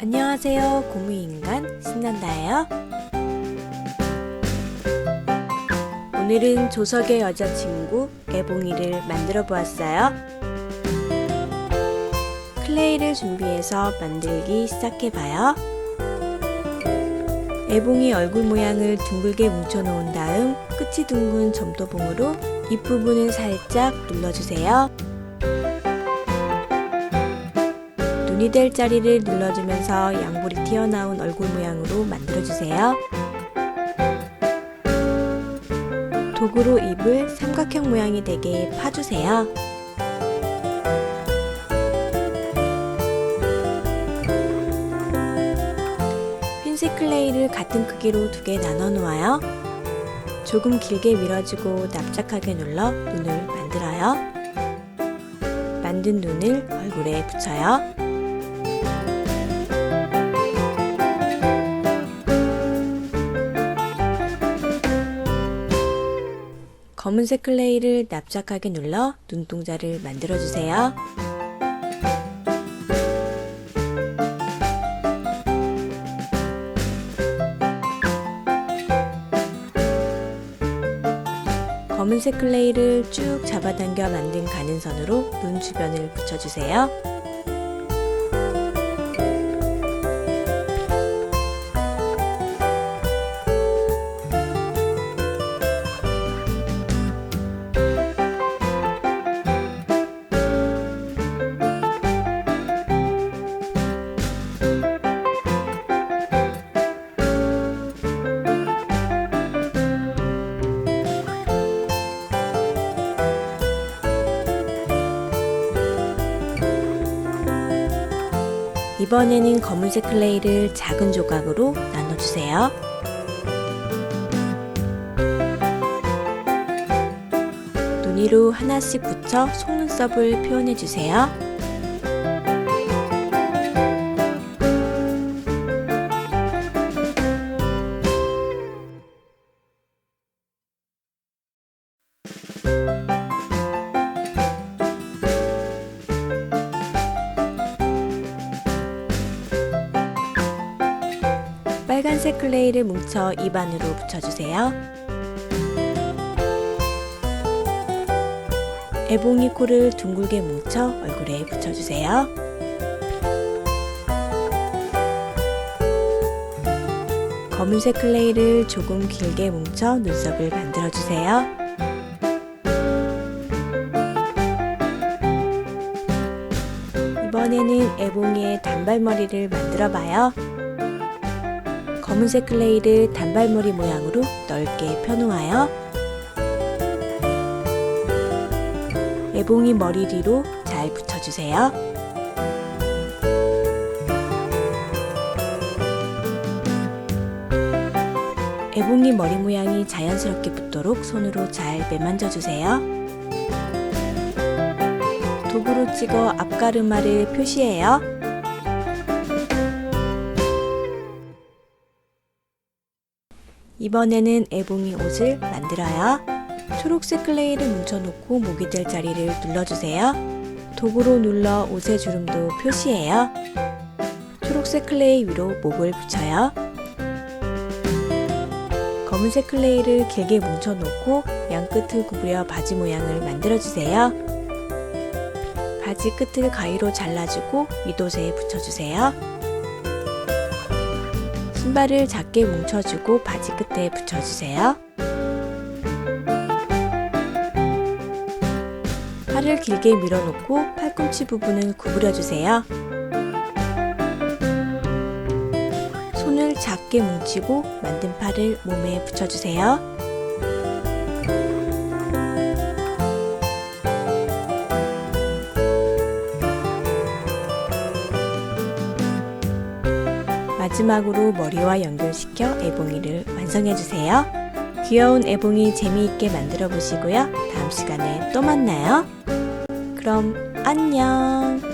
안녕하세요. 고무인간 신난다예요. 오늘은 조석의 여자친구 애봉이를 만들어 보았어요. 클레이를 준비해서 만들기 시작해봐요. 애봉이 얼굴 모양을 둥글게 뭉쳐 놓은 다음 끝이 둥근 점토봉으로 입부분을 살짝 눌러주세요. 눈이 될 자리를 눌러주면서 양볼이 튀어나온 얼굴 모양으로 만들어주세요. 도구로 입을 삼각형 모양이 되게 파주세요. 흰색 클레이를 같은 크기로 2개 나눠 놓아요. 조금 길게 밀어주고 납작하게 눌러 눈을 만들어요. 만든 눈을 얼굴에 붙여요. 검은색 클레이를 납작하게 눌러 눈동자를 만들어주세요. 검은색 클레이를 쭉 잡아당겨 만든 가는선으로 눈 주변을 붙여주세요. 이번에는 검은색 클레이를 작은 조각으로 나눠주세요. 눈 위로 하나씩 붙여 속눈썹을 표현해주세요. 빨간색 클레이를 뭉쳐 입 안으로 붙여주세요. 애봉이 코를 둥글게 뭉쳐 얼굴에 붙여주세요. 검은색 클레이를 조금 길게 뭉쳐 눈썹을 만들어주세요. 이번에는 애봉이의 단발머리를 만들어봐요. 검은색 클레이를 단발머리 모양으로 넓게 펴놓아요. 애봉이 머리 뒤로 잘 붙여주세요. 애봉이 머리 모양이 자연스럽게 붙도록 손으로 잘 매만져주세요. 도구로 찍어 앞가르마를 표시해요. 이번에는 애봉이 옷을 만들어요. 초록색 클레이를 뭉쳐놓고 목이 될 자리를 눌러주세요. 도구로 눌러 옷의 주름도 표시해요. 초록색 클레이 위로 목을 붙여요. 검은색 클레이를 길게 뭉쳐놓고 양끝을 구부려 바지 모양을 만들어주세요. 바지 끝을 가위로 잘라주고 윗옷에 붙여주세요. 신발을 작게 뭉쳐주고 바지 끝에 붙여주세요. 팔을 길게 밀어놓고 팔꿈치 부분을 구부려주세요. 손을 작게 뭉치고 만든 팔을 몸에 붙여주세요. 마지막으로 머리와 연결시켜 애봉이를 완성해주세요. 귀여운 애봉이 재미있게 만들어 보시고요. 다음 시간에 또 만나요. 그럼 안녕!